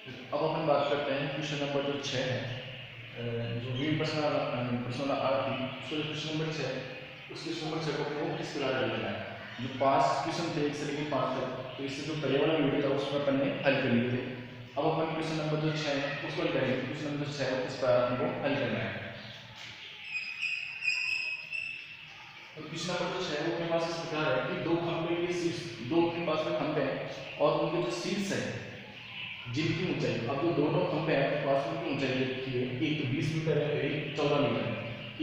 अब अपन बात करते हैं क्वेश्चन नंबर जो 6 है, जो रीड पर्सनल आर थी उसका जो क्वेश्चन नंबर 6 उस क्वेश्चन नंबर 6 को अपने को किस प्रकार हल करना है। जो 5 क्वेश्चन थे 1 से लेकर 5 तक, तो इससे जो पहले वाला वीडियो था उसमें अपन ने हल कर लिए थे। अब अपन क्वेश्चन नंबर जो 6 है उसको हल करेंगे। क्वेश्चन नंबर 6 को किस प्रकार अपन को हल करना है। तो क्वेश्चन नंबर जो 6 है वो अपने पास इस प्रकार है कि दो खंभे के शीर्ष, दो अपने पास में खंभे हैं और उनके जो शीर्ष है जिनकी ऊंचाई, अब जो दोनों खंभे हैं पास में की ऊंचाई देखी है, एक 20 मीटर है, एक 14 मीटर है,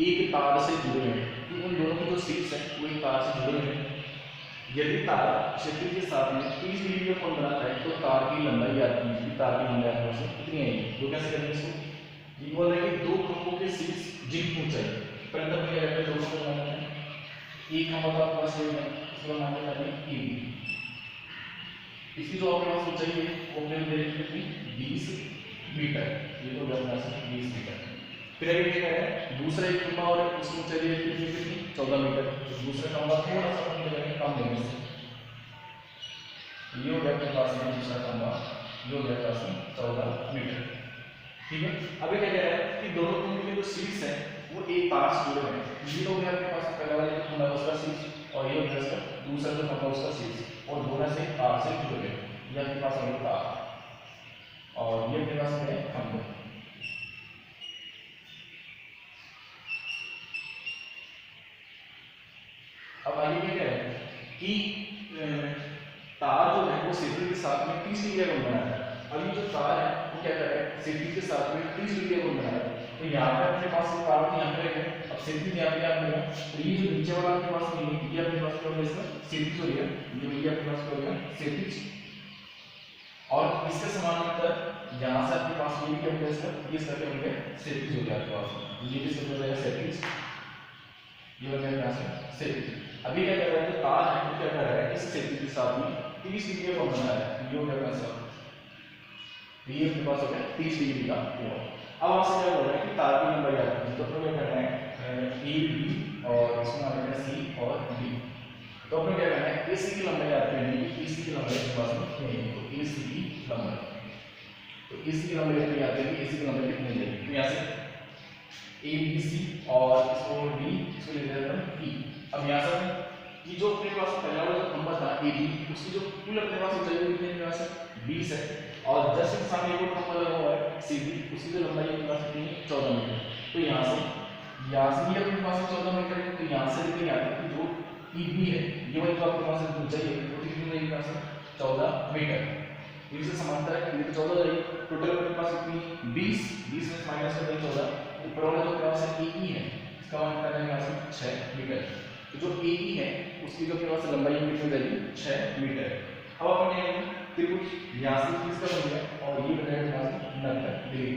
एक तार से जुड़े हुए हैं। तो उन दोनों के जो शीर्ष है वो एक तार से जुड़े हुए हैं। यदि तार क्षेत्र के साथ में 30 डिग्री का कोण बनाता है तो तार की लंबाई आती है, तार की लंबाई आपके पास कितनी आएगी। तो कैसे करेंगे इसको, ये बोल रहे हैं कि दो खंभों के शीर्ष जिनकी ऊंचाई, पहले तो क्या करते हैं, दोनों को बनाते हैं। एक खंभा तो आपके पास है, इसको मान लेते हैं ए, इसकी जो आपके पास ऊंचाई है वो अपने दे रखी 20 मीटर, ये तो अपने पास 20 मीटर। फिर आगे क्या करें, दूसरा एक खंभा और उसकी ऊंचाई दे रखी है कितनी, 14 मीटर। तो दूसरा खंभा थोड़ा सा अपन करेंगे कम देंगे से, ये हो गया अपने पास में दूसरा खंभा, ये हो गया पास में 14 मीटर। ठीक है, अब ये क्या कह रहा है कि दोनों खंभे के जो शीर्ष है वो एक तार से जुड़े हुए हैं। ये हो गया अपने पास पहला वाला जो खंभा उसका शीर्ष और ये हो गया इसका दूसरा जो खंभा उसका शीर्ष, और दोनों से तार से जुड़े हुए हैं। ये अपने पास है तार और ये अपने पास है खंभे। अब आगे क्या कह रहे हैं कि तार जो है वो क्षेत्र के साथ में 30 डिग्री का कोण बना है। अब ये जो तार है वो क्या कर रहा है, क्षेत्र के साथ में 30 डिग्री का कोण बना है। तो यहाँ पे अपने पास एक तार यहाँ पे है, अब क्षेत्र यहाँ पे आप लेगा, तो ये जो नीचे वाला आपके पास नहीं है, ये अपने पास क्या होगा, इसका क्षेत्र हो गया, ये अपने पास क्या होगा क्षेत्र, और इसके समानांतर यहाँ से आपके पास ये क्या होगा, इसका ये इसका क्या होगा क्षेत्र हो गया आपके पास, ये भी हो जाएगा क्षेत्र, ये हो जाएगा यहाँ से क्षेत्र। अभी क्या कर रहा है, जो तार है वो क्या कर रहा है, इस क्षेत्र के साथ में 30 डिग्री का कोण बना है, ये हो गया ऐसा, ये अपने पास हो गया 30 डिग्री का कोण। अब आपसे क्या बोल रहा है कि तार की लंबाई आती है, तो अपने क्या करना है, ए बी और इसमें आ जाएगा सी और डी। तो अपने क्या करना है, एसी की लंबाई आती है, नहीं एसी की लंबाई अपने पास में नहीं है, तो एसी की लंबाई, तो एसी की लंबाई अपनी आती है, एसी की लंबाई कितनी जाएगी, तो यहाँ से ए बी सी और इसको डी, इसको ले लेते हैं ई। अब यहाँ से कि जो अपने पास पहला वाला जो खंभा था ए बी, उसकी जो कुल अपने पास ऊंचाई कितनी है, यहाँ से 20 है, और जस्ट इसके सामने एक और खंभा लगा हुआ है सी डी, उसकी जो लंबाई अपने पास कितनी है 14 मीटर। तो यहाँ से ये अपने पास 14 मीटर है, तो यहाँ से कितनी आती है, जो ई बी है ये वाली जो आपके पास ऊंचाई है वो कितनी रहेगी, यहाँ से 14 मीटर। इससे समांतर है, ये तो 14 रहेगी, टोटल अपने पास कितनी 20 में माइनस कर देंगे 14, ऊपर वाला जो अपने पास है ए है इसका मान क्या जाएगा यहाँ से 6 मीटर। तो जो ए है उसकी जो अपने पास लंबाई कितनी जाएगी 6 मीटर। अब अपन क्या करेंगे, त्रिभुज यहाँ से 30 का बन गया और ये बन जाएगा यहाँ से 90 डिग्री।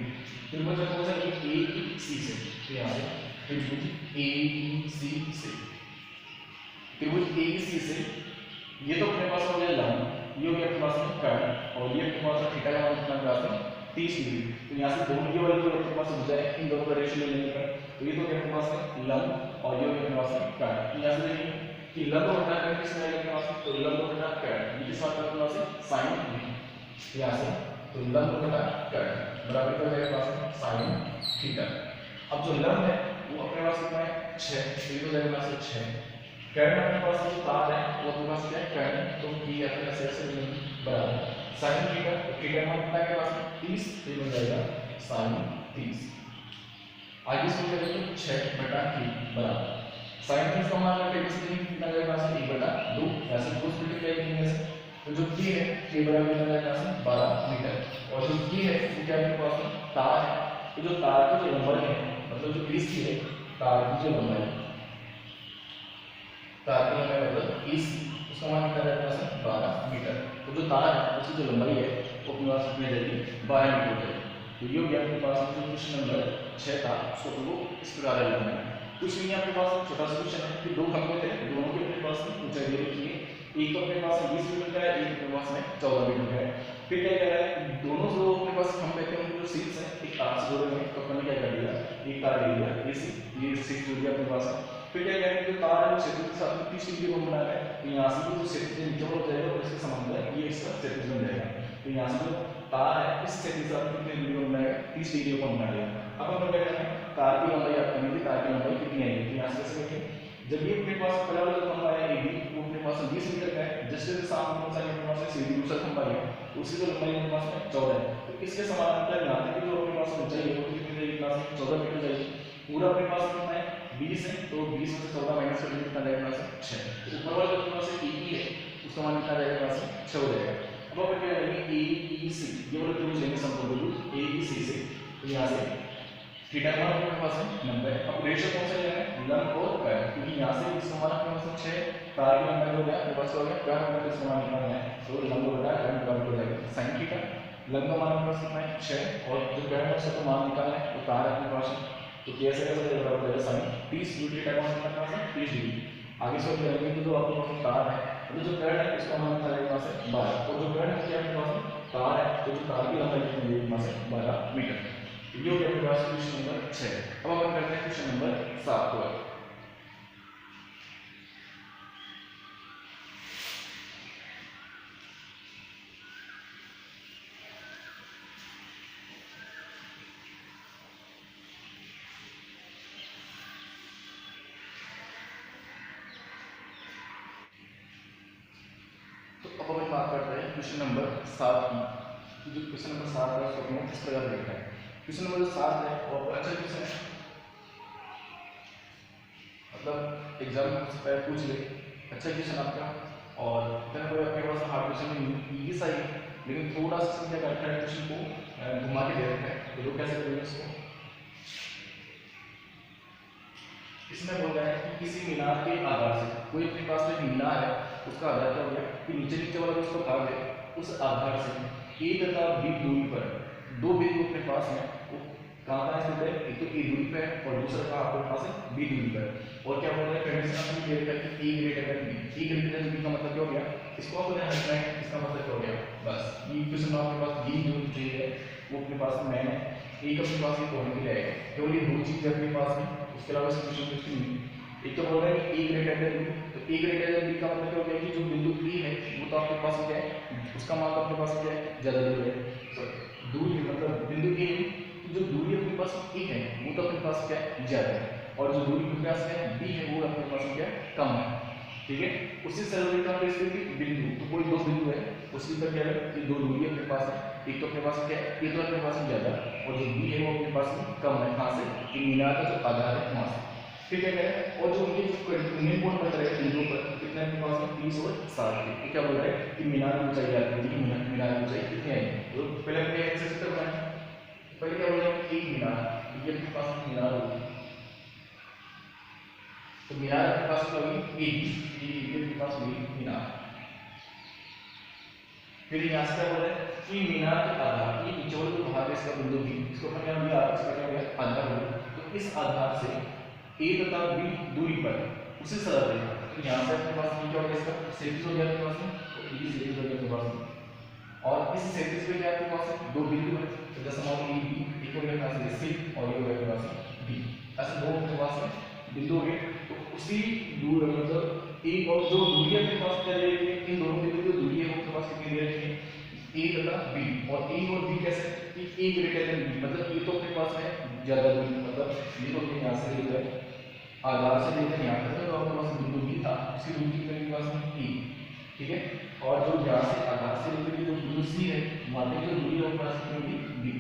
त्रिभुज का कौन सा है, ए ई सी से, तो यहाँ से त्रिभुज ए ई सी से, त्रिभुज ए ई सी से, ये तो अपने पास हो गया लंब, ये हो गया अपने पास में कर्ण, और ये अपने पास थीटा का मान कितना प्राप्त है 30 डिग्री। तो यहाँ से दोनों ये वाली जो अपने पास हो जाए इन दोनों का रेशियो लेने पर, तो ये तो क्या अपने पास है लंब और ये अपने पास है कर्ण। तो यहाँ से देखिए कि लंब बटा कर्ण किसमें आएगा अपने पास, तो लंब बटा कर्ण ये किस बात का अपने पास है sin, यहाँ से तो लंब बटा कर्ण बराबर क्या हो जाएगा पास में sin थीटा। अब जो लंब है वो अपने पास कितना है 6, तो ये हो जाएगा यहाँ से 6, कर्ण अपने पास जो तार है वो अपने पास क्या है कर्ण, तो ये अपने पास ऐसे बराबर sin थीटा, तो थीटा का कितना के पास 30, तो हो जाएगा sin 30। आगे इसको क्या करेंगे 6 बटा 3 बराबर sin 30 का मान रखें इसलिए कितना जाएगा पास 1/2, ऐसे दो मल्टीप्लाई करेंगे से, तो जो k है k बराबर कितना जाएगा से 12 मीटर, और जो k है वो क्या आपके पास तार है, तो जो तार की जो लंबाई है मतलब जो AC है तार की जो लंबाई, तार की लंबाई मतलब AC, उसका मान कितना जाएगा से 12 मीटर। तो जो तार है उसकी जो लंबाई है वो अपने पास कितनी जाएगी 12 मीटर जाएगी। तो ये हो गया अपने पास जो क्वेश्चन नंबर 6 था उसको वो इस प्रकार लिखना है। कुछ नहीं आपके पास छोटा सा क्वेश्चन है कि दो खंभे थे, दोनों के अपने पास ऊंचाई दे रखी है, एक तो अपने पास 20 मीटर का है, एक अपने पास में 14 मीटर का है। फिर क्या कह रहा है, दोनों जो अपने पास खंभे थे उनके जो शीर्ष है एक तार से जोड़े हुए हैं, तो अपन ने क्या कर दिया एक तार ले लिया, ये शीर्ष जुड़ गया अपने पास। फिर क्या कह रहे हैं, जो तार है वो क्षेत्र के साथ 30 डिग्री कोण बना रहा है, तो यहाँ से जो क्षेत्र नीचे हो जाएगा और इसके समांतर ये इसका क्षेत्र बन जाएगा। तो यहाँ से जो तार है इससे कितने डिग्री को बनाएगा, 30 डिग्री को बना लिया। अब हम क्या करेंगे, तार की लंबाई आप करेंगे, तार की लंबाई कितनी आएगी, तो यहाँ से कैसे करेंगे, जब ये अपने पास पहला वाला खंबा है AB वो अपने पास 20 मीटर का है, जिससे सामने कौन सा अपने पास है सीधी दूसरा खंबा है, उसकी जो लंबाई अपने पास में 14 है, तो इसके समानांतर यहाँ तक जो अपने पास ऊंचाई है वो कितनी जाएगी, क्लास में 14 मीटर जाएगी। पूरा अपने पास कितना है 20 है, तो 20 में से 14 माइनस करके कितना जाएगा, क्लास में 6। तो ऊपर वाला जो अपने पास EE है उसका मान कितना जाएगा, क्लास में 6 हो जाएगा। अब अपन क्या करेंगे AEC ये वाला त्रिभुज लेंगे समकोण त्रिभुज AEC से, तो यहाँ से थीटा का मान अपने पास है 90। अब रेशियो कौन सा लेना है, लंब और पैरेलल, क्योंकि यहाँ से इसका मान अपने पास 6, तार की लंबाई हो गया अपने पास हो गया, पैरेलल में इसका मान निकालना है, तो लंब बटा पैरेलल बराबर हो जाएगा sin थीटा। लंब का मान अपने पास कितना है 6, और जो पैरेलल है उसका मान निकालना है, तो तार अपने पास है, तो कैसे कैसे बराबर हो जाएगा sin 30 थीटा का मान कितना पास है 30 डिग्री। आगे से करेंगे तो जो आपके पास तार है, तो जो पैरेलल है उसका मान कितना पास है 12, और जो पैरेलल है क्या अपने पास तार है, तो जो तार की लंबाई कितनी है पास है 12 मीटर। ये हो गया अपने पास क्वेश्चन नंबर 6। अब हम करते हैं क्वेश्चन नंबर 7 को। तो अब हम बात करते हैं क्वेश्चन नंबर 7 की। जो क्वेश्चन नंबर 7 है उसको हमने किस प्रकार लिखा है। क्वेश्चन नंबर 7 है और अच्छा क्वेश्चन है, मतलब एग्जाम में पहले पूछ ले, अच्छा क्वेश्चन आपका, और इतना कोई आपके पास हार्ड क्वेश्चन ये सही है, लेकिन थोड़ा सा क्या करता है क्वेश्चन को घुमा के दे रखा है, तो लोग कैसे करेंगे इसको। इसमें बोल रहा है कि किसी मीनार के आधार से, कोई अपने पास एक मीनार है उसका आधार क्या हो गया कि नीचे नीचे वाला जो उसका भाग है उस आधार से A तथा B दूरी पर दो बिंदु अपने पास है, वो कहाँ कहाँ स्थित है, एक तो A दूरी पर है और दूसरा कहाँ आपके पास है B दूरी पर। और क्या बोल रहा है कंडीशन आपने क्लियर करके A greater than B, A greater than B का मतलब क्या हो गया, इसको आप बोलते हैं हल करना, इसका मतलब क्या हो गया, बस ये क्वेश्चन आपके पास B जो चाहिए वो अपने पास में है, A का अपने पास ये पॉइंट भी आएगा, केवल ये दो चीजें अपने पास में, उसके अलावा इस क्वेश्चन कुछ नहीं। एक तो बोल रहा है कि A ग्रेटर देन B, तो A ग्रेटर देन B का मतलब क्या हो गया कि जो बिंदु B है वो तो आपके पास क्या है, उसका मान तो अपने पास क्या है ज्यादा दूर है, दूरी मतलब बिंदु A जो दूरी अपने पास A है वो तो अपने पास क्या है ज्यादा है, और जो दूरी अपने पास है B है वो अपने पास क्या है कम है, ठीक है। उसी सरलता पे इसके बिंदु, तो कोई दो बिंदु है उसी पर क्या है कि दो दूरी अपने पास है, एक तो अपने पास क्या है ये तो अपने पास ज्यादा, और जो B है वो अपने पास कम है, कहाँ से कि मीनार का जो आधार है वहाँ से, ठीक है। और जो उनके मेन पॉइंट बन रहे हैं बिंदु पर कितने अपने पास 30 और 60 के, तो क्या बोल रहा है कि मीनार की ऊंचाई आती है, मीनार की ऊंचाई कितनी आएगी, तो पहले अपने एक्सेस करना है, पहले क्या बोल रहा है एक मीनार, ये अपने पास मीनार होगी, तो मीनार अपने पास क्या होगी ये अपने पास होगी मीनार। फिर यहाँ से क्या बोल रहा है कि मीनार के आधार, ये नीचे वाला जो भाग है इसका बिंदु भी, इसको अपन क्या लिया इसका क्या हो गया आधार हो गया, तो इस आधार से A तथा B दूरी पर उसी सरल रेखा, तो यहाँ से अपने पास क्या हो गया इसका क्षैतिज हो गया अपने पास में, तो ये क्षैतिज हो गया अपने पास में, और इस क्षैतिज पे क्या आपके पास है दो बिंदु है, तो जैसे मान लो B एक हो गया अपने पास C और ये हो गया अपने पास D, ऐसे दो अपने पास में बिंदु हो गए, तो उसी दूर मतलब एक और जो दूरी अपने पास क्या दे रखी है, इन दोनों बिंदु की दूरी है वो अपने पास कितनी दे रखी है A तथा B, और A और B कैसे कि A ग्रेटर देन B, मतलब ये तो अपने पास है ज्यादा दूरी, मतलब ये तो यहाँ से लेकर आधार से लेकर यहाँ तक जो आपके पास बिंदु B था उसकी दूरी कितनी अपने पास में E, ठीक है। और जो यहाँ से आधार से लेकर जो बिंदु C है वहाँ तक जो दूरी अपने पास कितनी होगी B,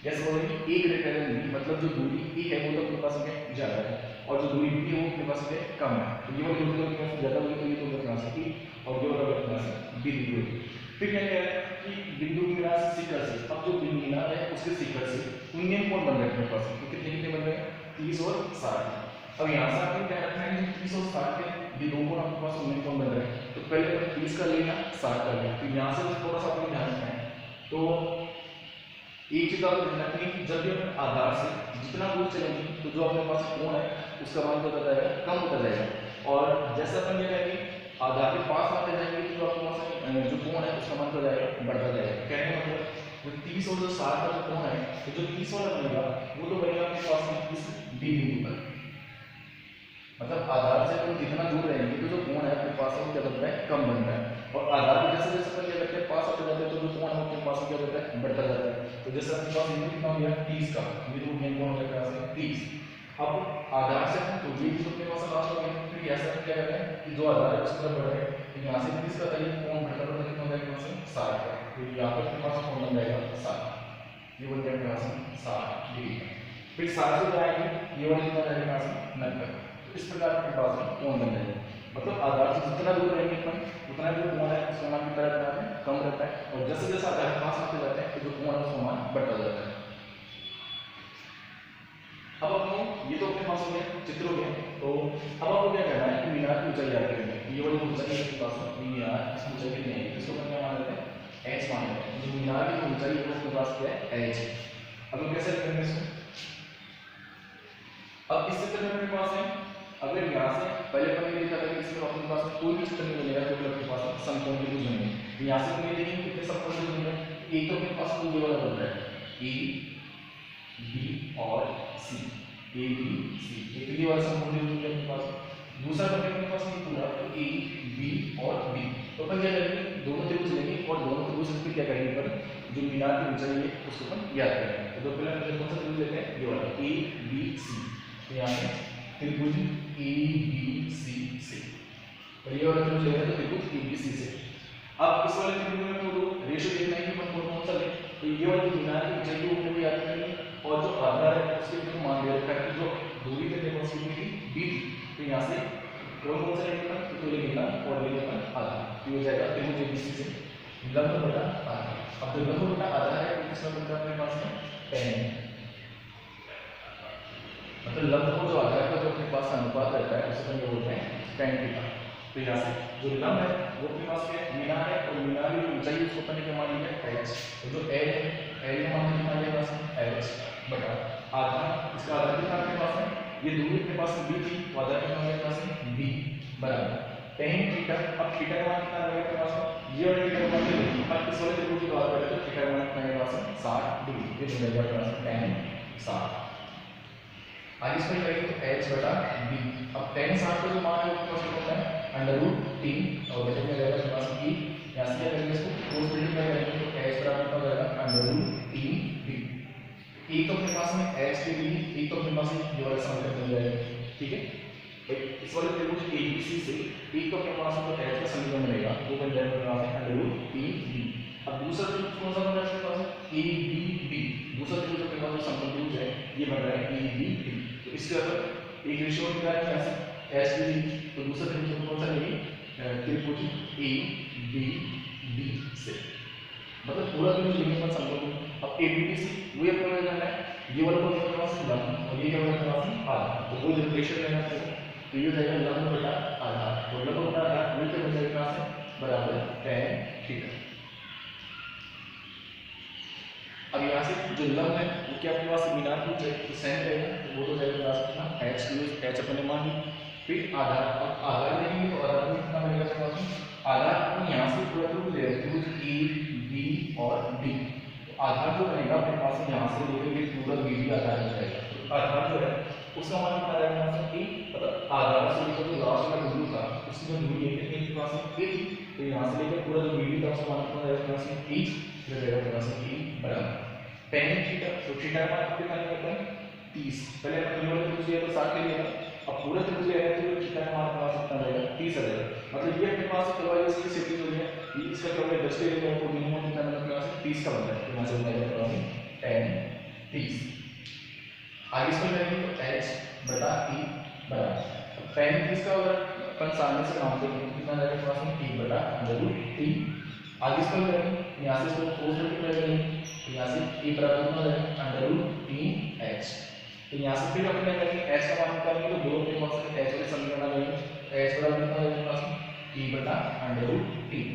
जैसे बोल रहे हैं A ग्रेटर देन B, मतलब जो दूरी A है वो तो अपने पास क्या ज्यादा है, और जो दूरी B है वो अपने पास क्या कम है, तो ये वाली दूरी अपने पास ज्यादा होगी, तो ये तो अपने पास E और ये वाला अपने पास B दूरी होगी। फिर क्या कह रहा है कि बिंदु मीनार से शिखर से, अब जो बिंदु मीनार है उसके शिखर से उन्नयन कोण बन रहे हैं अपने पास, तो कितने कितने बन रहे हैं 30 और 60। अब यहाँ से आपको क्या रखना है 30 और 60 के ये दो कोण आपके पास उन्नयन कोण बन रहे हैं, तो पहले अपने 30 का लेना 60 का लेना, तो यहाँ से थोड़ा सा आपको ध्यान रखना है। तो एक चीज आपको ध्यान रखनी है कि जब भी अपने आधार से जितना दूर चलेंगे तो जो अपने पास कोण है उसका मान क्या होता जाएगा कम होता जाएगा, और जैसे अपन ये कहेंगे आधार के पास आते जाएंगे तो जो आपके पास जो कोण है उसका मान क्या जाएगा बढ़ता जाएगा। कहने का मतलब जो 30 और जो 60 का जो कोण है तो जो 30 वाला बनेगा वो तो बनेगा आपके पास में इस B बिंदु पर, मतलब आधार से अपन जितना दूर रहेंगे तो जो कोण है अपने पास वो क्या बनता है कम बनता है, और आधार के जैसे जैसे अपन क्या करते हैं पास आते जाते हैं तो जो कोण है अपने पास क्या होता है, बढ़ता जाता है। तो जैसे अपने पास इनपुट कितना हो गया 30 का, ये रूट गेन कौन हो गया 30। अब आधार से तो ये भी तो अपने पास लास्ट हो गया, फिर ऐसा क्या करते हैं कि जो आधार है उसका बढ़ है, तो यहाँ से 30 का तारीख कौन बढ़ता बढ़ता कितना हो जाएगा, 60 का। तो यहाँ पर अपने पास कौन बन जाएगा 60, ये बन जाएगा 60 डिग्री। फिर 60 से जाएंगे ये वाला कितना जाएगा 90। तो इस प्रकार अपने पास कौन बन जाएगा, मतलब आधार से जितना दूर रहेंगे अपन उतना जो कोण है उसका मान कितना रहता है, कम रहता है। और जैसे जैसे आधार के पास आते जाते हैं तो जो कोण है उसका मान बढ़ता जाता है। अब अपने ये तो अपने पास हो गया चित्र हो गया। तो अब आपको क्या करना है कि मीनार की ऊंचाई याद करेंगे। ये वाली ऊंचाई अपने पास है, मीनार इसकी ऊंचाई कितनी है, इसको अपन क्या मान लेते हैं h मान लेते हैं। जो मीनार की ऊंचाई है उसके पास क्या है h। अब हम कैसे करेंगे इसको, अब इस चित्र में अपने पास है, अगर यहाँ से पहले अपन ये लिखा था कि इसमें अपने पास कोई भी चित्र नहीं बनेगा तो अपने पास समकोण त्रिभुज बनेंगे। यहाँ से अपन देखेंगे कितने समकोण त्रिभुज बनेंगे, एक तो अपने पास ये वाला बन रहा है ए बी और सी, ए बी सी, एक ये वाला समकोण त्रिभुज है अपने पास। दूसरा बनेगा अपने पास ये पूरा तो ए बी और बी। तो अपन क्या करेंगे, दोनों त्रिभुज लेंगे और दोनों त्रिभुज पे क्या करेंगे पर जो मीनार की ऊंचाई है उसको अपन याद करेंगे। तो पहले अपन कौन सा त्रिभुज लेते हैं, ये वाला ए बी सी। तो यहाँ पे त्रिभुज ए बी सी से, और ये वाला त्रिभुज लेना है तो त्रिभुज ए बी सी से। अब इस वाले त्रिभुज में तो रेशियो देखना है कि अपन कौन सा ले। तो ये वाली मीनार की ऊंचाई को भी याद करेंगे और जो आधार है उसके भी मान दे रखा है कि जो दूरी पे देखो उसकी थी बी थी, तो यहाँ से कौन सा लेंगे अपन, तो लेंगे और लेंगे अपन आधार, तो हो जाएगा त्रिभुज ए बी सी से लंब बटा आधार। अब जो लंब बटा आधार है तो किसका बनता है अपने पास में tan, मतलब लंब को जो आधार का जो अपने पास अनुपात रहता है उसे हम बोलते हैं tan थीटा। तो यहाँ से जो लंब है वो अपने पास क्या है, मीनार है, और मीनार की ऊंचाई उसको अपन क्या मान लिया h। तो जो l है l का मान कितना आएगा h बटा आधार, इसका आधार कितना अपने पास है, ये दूरी अपने पास b थी तो आधार कितना अपने पास है b बराबर tan थीटा। अब थीटा का मान कितना आएगा अपने पास, ये वाला थीटा का मान अब इस वाले त्रिभुज की बात करें तो थीटा का मान कितना आएगा 60 डिग्री, ये हो जाएगा अपने पास tan 60। आगे इसमें करेंगे तो h बटा b। अब tan 60 का जो मान है उसको क्या होता है √3 और बचे में रहेगा अपने पास b। यहाँ से क्या करेंगे इसको कोस मल्टीप्लाई करेंगे तो h बराबर कितना हो जाएगा √3b। एक तो अपने पास में h के लिए एक तो अपने पास में ये वाला समीकरण बन जाएगा, ठीक है। इस वाले त्रिभुज abc से एक तो अपने पास में तो h का समीकरण बनेगा वो बन जाएगा अपने पास √3b। अब दूसरा त्रिभुज कौन सा बन रहा है अपने पास ABB, दूसरा त्रिभुज अपने पास समकोण त्रिभुज है ये बन रहा है ABB। तो इसके अगर एक रेशियो निकाल के यहाँ से h की ली तो दूसरा त्रिभुज कौन सा लेंगे त्रिभुज ABB से, मतलब पूरा त्रिभुज लेंगे अपन समकोण। अब ABB से वही अपने को करना है, ये वाला को अपने पास लंब और ये क्या अपने पास आधार, तो वो जो रेशियो लेना है तो ये हो जाएगा लंब बटा आधार, तो लंब बटा आधार वही क्या बन जाएगा यहाँ से बराबर tan थीटा। अब यहाँ से जो लंब है वो क्या अपने पास मीनार की ऊंचाई तो सेंट रहेगा, तो वो तो जाएगा कितना h अपने मान ली। फिर आधार, अब आधार लेंगे तो आधार में कितना बनेगा अपने पास आधार अपन यहाँ से पूरा त्रिभुज ले रहे हैं त्रिभुज ए बी और डी। तो आधार जो बनेगा अपने पास यहाँ से लेकर पूरा बी डी आधार हो जाएगा। तो आधार जो है उसका मान कितना रहेगा यहाँ से मतलब आधार से लेकर जो लास्ट वाला बिंदु था उसकी जो दूरी है कितनी पास में ए थी, तो यहाँ से लेकर पूरा जो बी डी था उसका मान कितना रहेगा यहाँ से e बराबर tan थीटा। तो थीटा का मान कितना निकलता है 30। पहले अपन ये वाला त्रिभुज लिया तो 60 ले लिया, अब पूरा त्रिभुज ले आए तो थीटा का मान अपना कितना रहेगा 30 आ जाएगा। मतलब ये अपने पास करवाई इसकी सेटिंग हो गई है, इसका क्या होगा 10 ले लिया तो मिनिमम कितना मतलब अपने पास 30 का बनता है, तो यहाँ से हो जाएगा tan 30। आगे इसको करेंगे तो h बटा e बराबर tan 30 का अगर अपन सामने से काम करेंगे कितना जाएगा अपने पास 1 बटा √3। आगे इसको करेंगे यहाँ से इसको कोस मल्टीप्लाई करेंगे तो यहाँ से e बराबर कितना जाएगा √3h। तो यहाँ से फिर अपन क्या करेंगे h का मान निकालेंगे तो दोनों के पास h वाले समीकरण आ जाएंगे, h बराबर कितना जाएगा पास e बटा √3।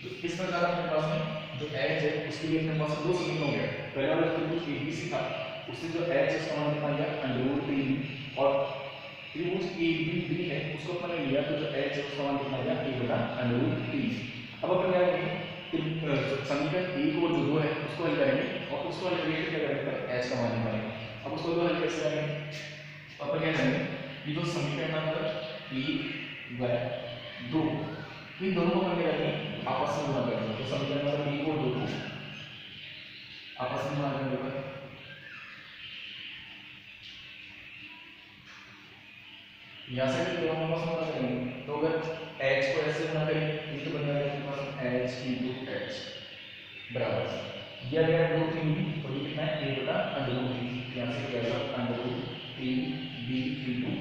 तो इस प्रकार अपने पास में जो h है उसके लिए अपने पास दो समीकरण हो गए। पहला वाला त्रिभुज ABC था उससे जो h है उसका मान कितना गया √3 और त्रिभुज ABB है उसको अपन ने लिया तो जो h है उसका मान कितना गया e बटा √3। अब अपन क्या करेंगे समीकरण 1 और जो 2 है उसको हल करेंगे और उसको हल करके क्या करेंगे h का मान निकालेंगे। अब उसको हल कैसे करेंगे, तो अपन क्या करेंगे ये जो समीकरण नंबर 1 व 2 इन दोनों को अपन क्या करेंगे आपस में गुणा करेंगे। तो समीकरण नंबर 1 और 2 को यहाँ से भी दोनों पास गुना करेंगे तो अगर h को ऐसे गुना करेंगे ये तो बन जाएगा अपने पास h इंटू h बराबर ये आ गया रूट 3 b और ये कितना है a बटा अंडर रूट 3 यहाँ से क्या आएगा under root 3 b into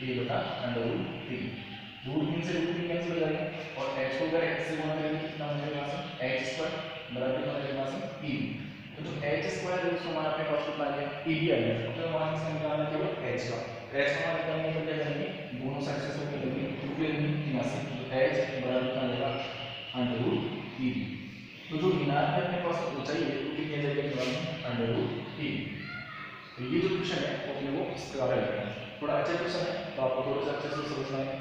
a बटा अंडर रूट 3 रूट 3 से रूट 3 कैंसिल हो जाएगा और h को अगर x से गुना करेंगे कितना हो जाएगा यहाँ से h स्क्वायर बराबर कितना हो जाएगा यहाँ से e तो जो h स्क्वायर है उसको हमारा अपने पास कितना आ गया e भी आ गया तो फिर हमारा इसका निकालना केवल h का h का मान निकालने के लिए क्या करेंगे दोनों साइड से सब लेंगे रूट लेंगे यहाँ से तो h बराबर कितना आ जाएगा अंडर रूट e तो जो मीनार है अपने पास ऊंचाई है वो कितनी आ जाएगी अंडर रूट e तो ये जो क्वेश्चन है वो अपने को इस प्रकार लगता है थोड़ा अच्छा क्वेश्चन है तो आपको थोड़ा सा अच्छे से समझना है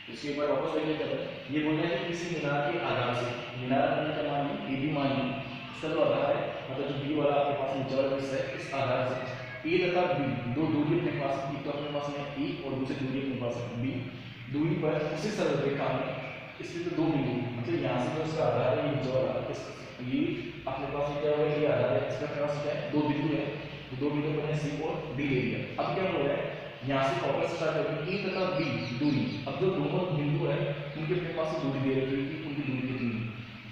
इसके ऊपर वापस देखिए क्या है ये बोल रहे हैं कि किसी मीनार के आधार से मीनार बनने का मान ली बी मान ली इसका जो आधार है मतलब जो बी वाला आपके पास नीचे वाला हिस्सा है इस आधार से ए तथा बी दो दूरी अपने पास है तो अपने पास में ए और दूसरी दूरी अपने पास है बी दूरी पर उसी सरल रेखा में इसलिए तो दो बिंदु मतलब यहाँ से जो इसका आधार है ये नीचे वाला ये अपने पास क्या होगा ये आधार है इसका अपने पास क्या है दो बिंदु है तो दो बिंदु बने सी और डी ले लिया अब क्या हो रहा है यहाँ से कॉपर स्टार्ट होगी ए तथा बी दूरी अब जो दोनों बिंदु है उनके अपने पास दूरी दे रखी है उनकी दूरी की दूरी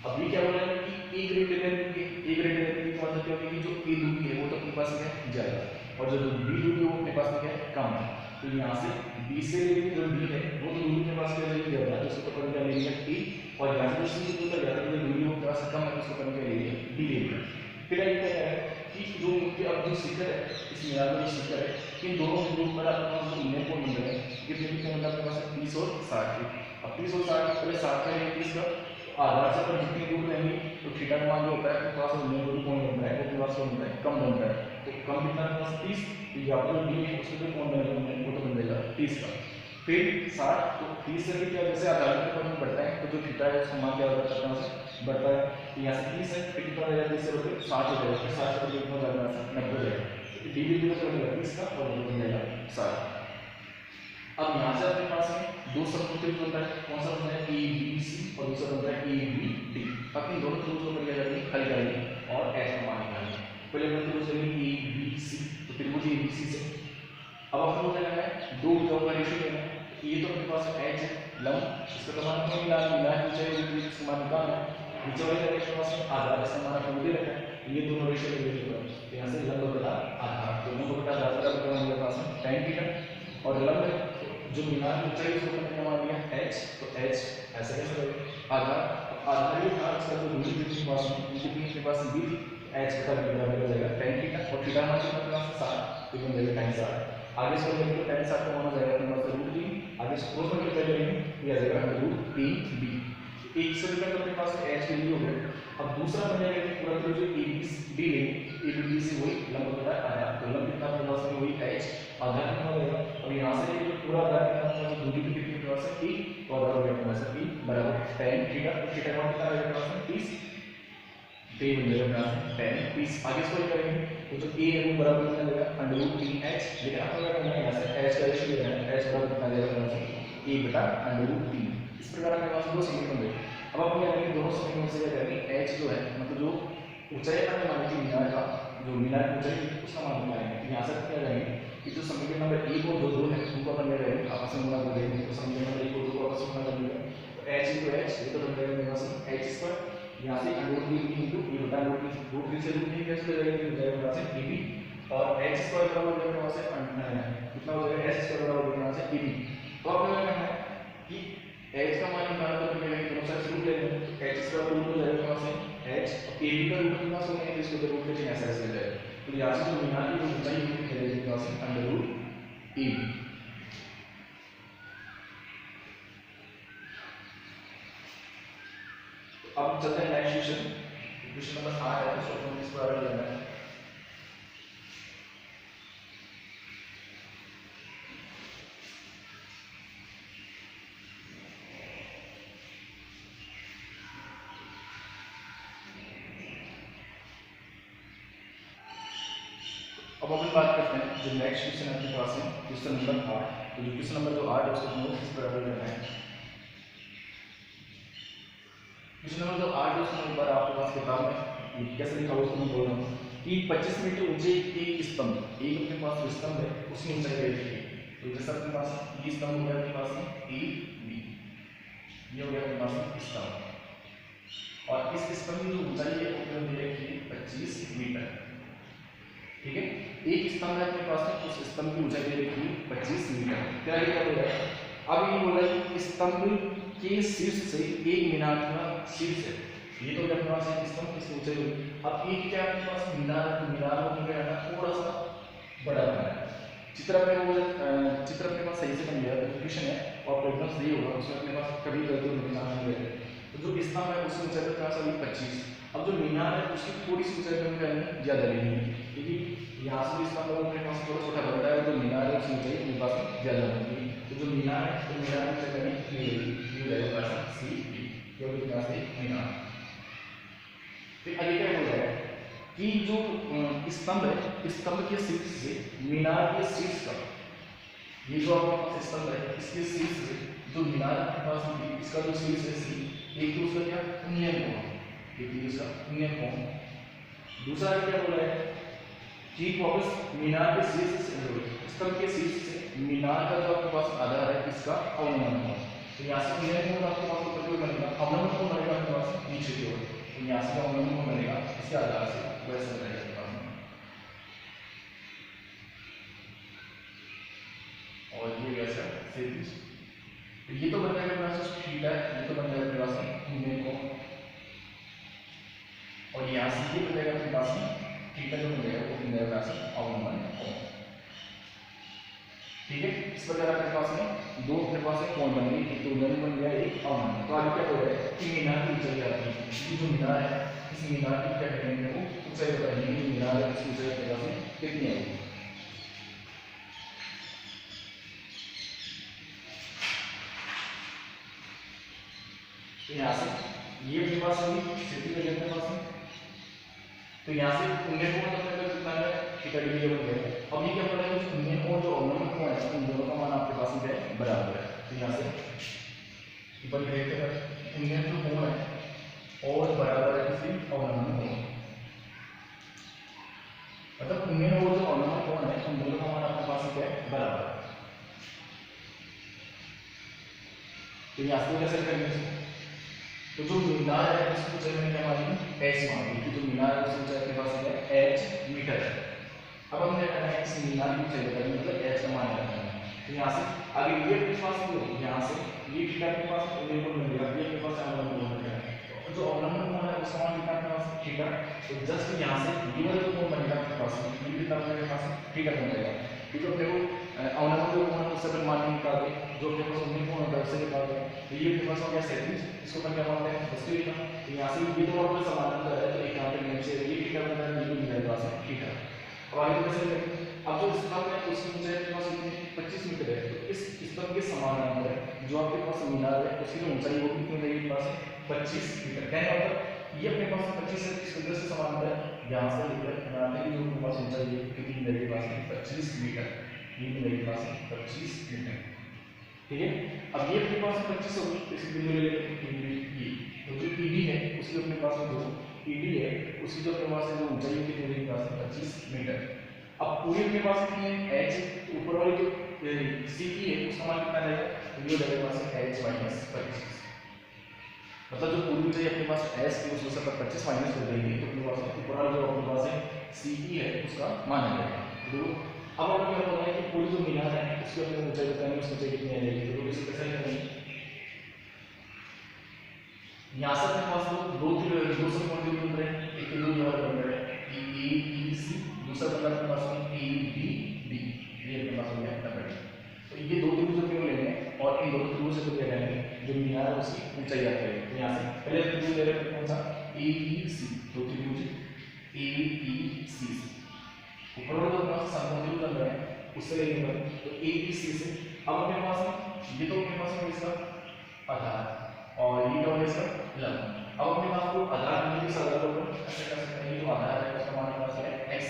अब ये क्या हो रहा है कि ए ग्रेटर देन बी का मतलब क्या होगा कि जो ए दूरी है वो तो अपने पास क्या जाएगा और जो बी दूरी है वो अपने पास में क्या है कम है तो यहाँ से बी से जो बी है वो तो दूरी के पास क्या ले लिया तो उसको पकड़ क्या ले लिया ए और यहाँ से सी दूर तक जाता है जो दूरी वो अपने पास कम है उसको पकड़ क्या ले लिया डी ले लिया फिर आगे क्या है कि जो उनके अब जो शिखर है इस मीनार में जो शिखर है इन दोनों बिंदुओं पर अपने पास जो इन्हें कोण मिल रहे हैं कितने कितने मतलब अपने पास 30 और 60 के अब 30 और 60 पहले 60 का है 30 का आधार से पर जितनी दूर रहेंगे तो थीटा का मान जो होता है अपने पास इन्हें कोण बनता है अपने पास कम बनता है कम बनता है तो कम कितना अपने पास 30 तो यहाँ पर डी है उसमें जो कोण बनेगा वो तो बन जाएगा 30 का फिर 60 तो 30 से क्या जैसे आधार के ऊपर बढ़ता है तो जो थीटा है उसका मान क्या होता है उससे बढ़ता है तो यहाँ से 30 है फिर कितना हो जाएगा 30 से बढ़कर 60 हो जाएगा फिर 60 से कितना हो जाएगा 90 हो जाएगा डी भी जो बनेगा 30 का और वो बन जाएगा 60 अब यहाँ से अपने पास में दो समकोण बनता है कौन सा बनता है ए बी सी और दूसरा बनता है ए बी डी अब इन दोनों त्रिभुजों को क्या करेंगे हल करेंगे और एच का मान निकालेंगे पहले हम त्रिभुज लेंगे ए बी सी तो त्रिभुज ए बी सी से अब आपको क्या करना है दो भुजाओं का रेशियो लेना है ये तो अपने पास एच है लंब इसका तो मान क्यों मिला नीचे वाले इसका मान निकालना है नीचे वाले रेशियो पास में आधार इसका मान आपको दे रखा है ये दोनों रेशियो ले लीजिए तो यहाँ से लंब बटा आधार तो लंब बटा आधार बराबर क्या हमारे पास में tan थीटा और लंब जो मीनार की ऊंचाई उसको हमने क्या मान लिया h तो h ऐसे कैसे रहेगा आधार ये था इसका जो दूरी थी उसके पास में उनके बीच के पास b h बटा b बराबर हो जाएगा tan थीटा और थीटा हमारे पास 60 तो बन जाएगा tan 60 आगे इसको लेंगे तो tan 60 का मान हो जाएगा अपने पास √3 आगे इसको क्रॉस मल्टीप्लाई करेंगे ये आ जाएगा √3b एक से लेकर अपने पास h के लिए हो गया अब दूसरा बन जाएगा कि पूरा जो abd लेंगे abd से वही लंब बटा आधार तो लंब कितना अपने पास में वही h आधार कितना हो जाएगा और यहाँ से जो पूरा आधार कितना जो दूरी की कितनी पास है e तो आधार हो गया अपने पास e बराबर tan थीटा तो थीटा का कितना रहेगा अपने पास में 30 पे बन जाएगा अपने पास tan 30 आगे इसको करेंगे तो जो a है वो बराबर कितना देगा √3h लेकिन आपको क्या करना है यहाँ से h का रेशियो लेना है h बराबर कितना देगा अपने पास a बटा √3 इस प्रकार अपने पास दो समीकरण बने अब आप क्या करेंगे दोनों समीकरणों से क्या करेंगे h जो है मतलब जो ऊंचाई का मान है मीनार का जो मीनार की ऊंचाई उसका मान निकालेंगे यहाँ से क्या करेंगे कि जो समीकरण नंबर 1 और 2 है उनको अपन ले रहे हैं आपस में गुणा कर देंगे तो समीकरण नंबर 1 और 2 को आपस में गुणा कर देंगे तो h into h ये तो बन जाएगा मेरे पास h स्क्वायर यहाँ से √3 into e बटा √3 से √3 कैसे ले जाएंगे हो जाएगा मेरे पास eb और h स्क्वायर बराबर हो जाएगा मेरे पास कितना हो जाएगा h स्क्वायर बराबर हो जाएगा यहाँ से eb तो अब क्या करना है कि h का मान निकालना तो अपने लिए दोनों साइड रूट ले लेंगे तो h स्क्वायर रूट हो जाएगा मेरे पास h और ab का रूट कितना होगा है इसको तो रूट लेके ऐसे ऐसे हो जाएगा तो यहाँ से जो मीनार की ऊंचाई है क्या रहेगी मेरे पास √ab अब चलते हैं नेक्स्ट क्वेश्चन नंबर 8 है तो हम इसको आगे लेना है अब अपन बात करते हैं जो नेक्स्ट क्वेश्चन आपके पास है क्वेश्चन नंबर 8 तो जो क्वेश्चन नंबर जो 8 है उसको हम इस प्रकार लेना है क्वेश्चन नंबर जो 8 है उसमें एक बार आपके पास किताब में कैसे लिखा हुआ उसको मैं बोल रहा हूँ कि 25 मीटर ऊंचे एक स्तंभ, एक अपने पास जो स्तंभ है उसकी ऊंचाई दे रखी है। तो जैसे अपने पास ये स्तंभ हो गया अपने पास ए बी, ये हो गया अपने पास स्तंभ, और इस स्तंभ की जो ऊंचाई है वो दे रखी है 25 मीटर। ठीक है, एक स्तंभ है अपने पास में, उस स्तंभ की ऊंचाई दे रखी है 25 मीटर। क्या ये क्या बोल रहा है, अब ये बोल रहा है कि स्तंभ के शीर्ष से एक मीनार का शीर्ष है, ये तो अपने पास एक स्तंभ की ऊंचाई होगी। अब एक क्या अपने पास मीनार, तो मीनार को क्या थोड़ा सा बड़ा बनाना है। चित्र अपने पास सही से बन गया, क्वेश्चन है और प्रॉब्लम सही होगा, उसमें अपने पास कभी गलती नहीं है। तो जो स्तंभ है उसकी ऊंचाई पर क्या सा 25, अब जो मीनार है उसकी थोड़ी सी ऊंचाई पर करनी ज़्यादा लेनी है, क्योंकि यहाँ से स्तंभ अपने पास थोड़ा छोटा बनता है, तो मीनार है उसकी ऊंचाई अपने पास ज़्यादा बनती है। तो जो मीनार है तो मीनार की ऊंचाई सी बी, क्योंकि यहाँ से मीनार। फिर आगे क्या हो रहा है कि जो स्तंभ है, स्तंभ के शीर्ष से मीनार के शीर्ष का, ये जो आपके पास स्तंभ है इसके शीर्ष से जो मीनार के पास इसका जो शीर्ष है सी, एक तो उसका क्या उन्नयन कोण, एक तो इसका उन्नयन कोण। दूसरा क्या बोला है कि वापस मीनार के शीर्ष से, स्तंभ के शीर्ष से मीनार का जो आपके पास आधार है इसका अवनमन कोण। तो यहाँ से उन्नयन कोण आपके पास ऊपर की ओर बनेगा, अवनमन कोण बनेगा आपके पास नीचे की ओर। तो यहाँ से अवनमन कोण बनेगा इसके आधार से वैसे बनेगा आपके पास में, और ये वैसा क्षैतिज। तो ये तो बन जाएगा अपने पास थीटा, ये तो बन जाएगा अपने पास में उन्नयन कोण, और यहाँ से ये बन जाएगा अपने पास में थीटा जो बन जाएगा वो बन जाएगा अपने पास अवनमन कोण। ठीक है, इस प्रकार अपने पास में दो अपने पास में कोण बन गई, एक तो उन्नयन बन गया, एक अवनमन। तो आगे क्या हो रहा है कि मीनार की ऊंचाई आती है, ये जो मीनार है इस मीनार की क्या करेंगे वो ऊंचाई बताएंगे, जो मीनार है उसकी ऊंचाई अपने पास में कितनी है। तो यहाँ से ये अपने पास होगी क्षैतिज है अपने पास में, तो यहाँ से उन्नयन कोण अपने पास कितना है थीटा डिग्री बन गया। अब ये क्या पता है कि उन्नयन कोण जो अवनमन कोण है उन दोनों का मान आपके पास में है बराबर है। तो यहाँ से बन गए उन्नयन जो कोण है और बराबर है किसी अवनमन कोण, मतलब उन्नयन और जो अवनमन कोण है उन दोनों का मान आपके पास में है बराबर। तो यहाँ से कैसे करेंगे, तो जो मीनार है उसकी ऊंचाई में क्या मानेंगे h मान ली, जो मीनार है उसकी ऊंचाई अपने पास है h मीटर है। अब हम क्या करना है इस मीनार की ऊंचाई बताएंगे, मतलब h का मान निकालना है। तो यहाँ से आगे ये अपने पास में, यहाँ से ये थीटा अपने पास उन्नयन कोण मिलेगा, ये अपने पास अवनमन कोण मिलेगा, तो जो अवनमन कोण है उसका मान कितना अपने पास थीटा। तो जस्ट यहाँ से ये वाला जो कोण बनेगा अपने पास में ये कितना बनेगा अपने पास थीटा बन जाएगा, क्योंकि अपने को अवनमन जो कोण है उससे अपन मान निकाल दे, जो अपने पास उन्नयन कोण होता है उससे निकाल दे। तो ये अपने पास हो गया क्षैतिज, इसको अपन क्या मानते हैं वस्तु रेखा। तो यहाँ से ये दोनों आपस में समानांतर है, तो एक यहाँ पे नीचे ये थीटा बन रहा है, ये भी मेरे पास है थीटा। अब आगे कैसे करें, अब जो स्तंभ है उसकी ऊंचाई अपने पास कितनी 25 मीटर है, तो इस स्तंभ के समानांतर है जो आपके पास मीनार है उसकी जो ऊंचाई वो कितनी रहेगी पास 25 मीटर। कहने मतलब ये अपने पास 25 है, इस वजह से समानांतर है, यहाँ से लेकर यहाँ तक जो अपने पास ऊंचाई है कितनी रहेगी पास 25 मीटर, ये रहेगी पास 25 मीटर। ठीक है, अब ये अपने पास 25 होगी, तो इसकी बिंदु ले लेते हैं ये, तो जो ईडी है उसकी अपने पास में जो ईडी है उसकी जो अपने पास है जो ऊंचाई है कितनी रहेगी पास 25 मीटर। अब पूरी अपने पास कितनी है h, ऊपर वाली जो सी की है उसका मान कितना रहेगा, तो ये रहेगा पास h माइनस 25, मतलब जो पूरी ऊंचाई अपने पास s की उसमें से 25 माइनस कर देंगे तो अपने पास ऊपर वाला जो अपने पास है सी की है उसका मान आ जाएगा। तो अब हमें क्या पता है कि पूरी जो मीनार है उसकी अपने ऊंचाई बताएंगे, उसकी ऊंचाई कितनी आएगी, तो इसे कैसे करेंगे, यहाँ से अपने पास दो समकोण जो बन रहे हैं, एक दो यहाँ बन रहे हैं ए बी सी, दूसरा बन रहा है अपने पास में ए बी डी, ये अपने पास हो गया डबल। तो ये दो त्रिभुज अपने को लेने हैं और इन दोनों त्रिभुज से क्या करेंगे जो मीनार है उसकी ऊंचाई आती है। तो यहाँ से पहले त्रिभुज ले रहे हैं कौन सा ए बी सी, दो त्रिभुज ए बी सी, ऊपर वाला जो अपना समकोण त्रिभुज बन रहा है उससे लेंगे तो ए बी सी से। अब अपने पास ये तो अपने पास में इसका आधार और ये क्या होगा इसका लंब। अब अपने पास को आधार मिलने के आधार पर ऐसे कर सकते हैं, ये जो आधार है उसका मान हमारे पास है x,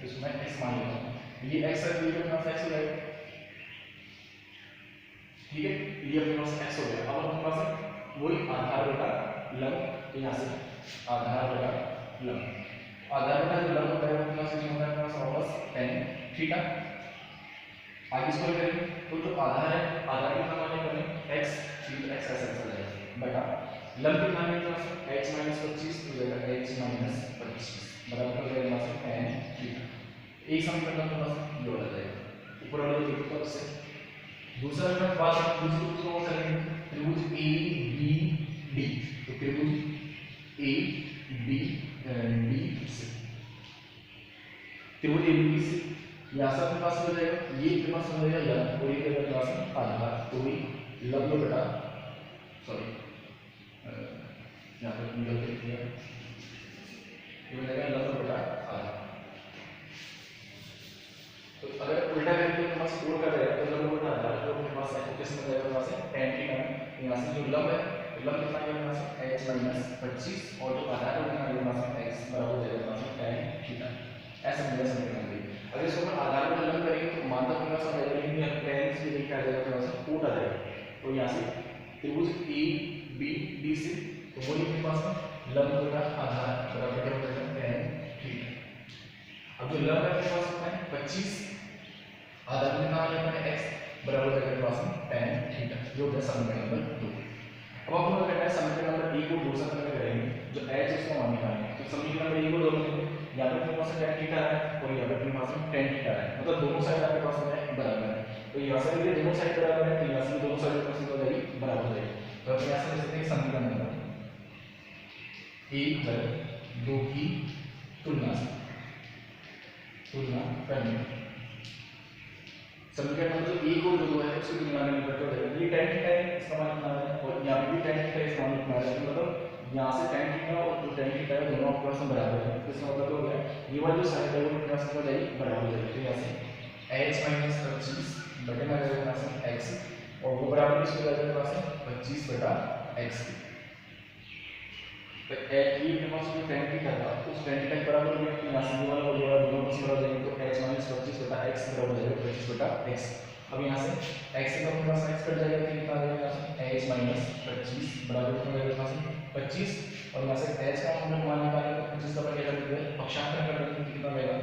इसमें x मान लेता हूं, ये x है, ये अपने पास x हो जाएगा। ठीक है, ये अपने पास x हो गया। अब अपने पास वही आधार बटा लंब, यहाँ से आधार बटा लंब, आधार बटा जो लंब होता है वो प्लस होता है प्लस वापस tan थीटा। आगे इसको करेंगे तो जो आधार है आधार कितना माने करें x ठीक x ऐसा चल जाएगा बटा लंब कितना माने प्लस x - 25 हो जाएगा x - 25 बराबर हो जाएगा प्लस tan थीटा। एक समीकरण का प्लस जोड़ा जाएगा ऊपर वाले जो पद से। दूसरा अगर बात दूसरी को कौन करेंगे त्रिभुज a b d तो त्रिभुज a b d से त्रिभुज a b से यहाँ से अपने पास हो जाएगा ये अपने पास हो जाएगा लंब और ये अपने पास आधार तो ये लंब बटा सॉरी यहाँ पे निकल के दिया ये हो जाएगा लंब बटा आधार। तो अगर उल्टा करके अपने पास कोण कर रहेगा तो लंब बटा आधार तो अपने पास है किस में जाएगा अपने पास tan थीटा यहाँ से जो लंब है लंब कितना है अपने पास x - 25 और जो आधार है वो कितना है अपने पास x बराबर हो जाएगा अपने पास tan थीटा। ऐसा मिलेगा समीकरण। अगर इसको अपन आधार में लंब करेंगे तो मानता हूं मेरा समझ आएगा कि यहाँ tan से लेके आ जाएगा थोड़ा सा कोट आ जाएगा तो यहाँ से त्रिभुज a b d से तो वो मेरे पास लंब बटा आधार बराबर क्या हो जाएगा tan थीटा। अब जो लंब है मेरे पास कितना है 25 आधार में कितना आ जाएगा x बराबर हो जाएगा पास tan थीटा जो है समीकरण नंबर 2। अब अपन लोग कहते हैं समीकरण नंबर 1 को दूसरा तरह करेंगे जो h इसको मान निकालेंगे तो समीकरण नंबर 1 को दोनों यहाँ पे अपने पास tan थीटा है और यहाँ पे अपने पास tan थीटा है मतलब दोनों साइड आपके पास है बराबर है तो यहाँ से भी दोनों साइड बराबर है तो यहाँ से दोनों साइड का हो जाएगी बराबर हो जाएगी। तो अब यहाँ से लिख सकते हैं समीकरण नंबर 1 पर 2 की तुलना करनी समीकरण नंबर 1 और 2 है उसकी तुलना करने पर क्या हो जाएगा ये tan थीटा है इसका मान कितना है और यहाँ पे भी tan थीटा है इसका मान कितना है मतलब यहाँ से tan थीटा और जो tan थीटा है दोनों आपके पास बराबर है तो इसका मतलब हो गया ये वाली जो साइड है वो अपने पास हो जाएगी बराबर हो जाएगी तो यहाँ से h - 25 बटे में आ जाएगा यहाँ से x और वो बराबर किसको हो जाएगा पास 25 बटा x तो h ये अपने पास जो tan थीटा था उस tan थीटा के बराबर हो गया तो यहाँ से ये वाला और ये वाला दोनों पास बराबर हो जाएंगे तो h - 25 बटा x बराबर हो जाएगा 25 बटा x। अब यहाँ से x से अपने पास x कट जाएगा तो कितना आ जाएगा h - 25 बराबर कितना हो जाएगा यहाँ से 25 और यहाँ से h का हम लोग मान निकालेंगे तो 25 का अपन क्या करेंगे पक्षांतर कर देंगे तो कितना आएगा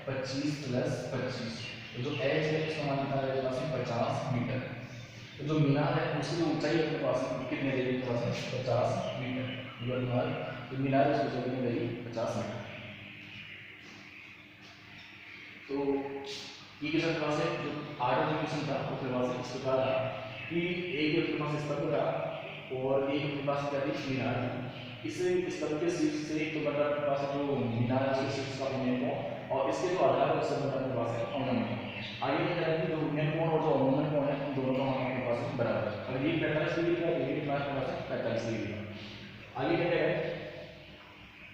25 प्लस 25 तो जो h है उसका मान कितना आएगा यहाँ से 50 मीटर। तो जो मीनार है उसकी ऊंचाई अपने पास कितनी रहेगी अपने पास 50 मीटर ये मीनार तो मीनार उसकी ऊंचाई कितनी रहेगी 50 मीटर। तो ये क्वेश्चन क्लास है जो 8 जो क्वेश्चन था वो फिर से इस प्रकार था कि एक अपने पास स्तंभ था और एक अपने पास क्या थी मीनार थी। इस स्तंभ के शीर्ष से एक तो बटा अपने पास जो मीनार है उसके शीर्ष का अवनयन कोण और इसके जो आधार है उससे बटा अपने पास है अवनयन कोण। आगे क्या करेंगे जो अवनयन कोण और जो अवनयन कोण है उन दोनों का मान अपने पास बराबर है। अगर ये 45 डिग्री का ये कितना है अपने पास 45 डिग्री का। आगे क्या करेंगे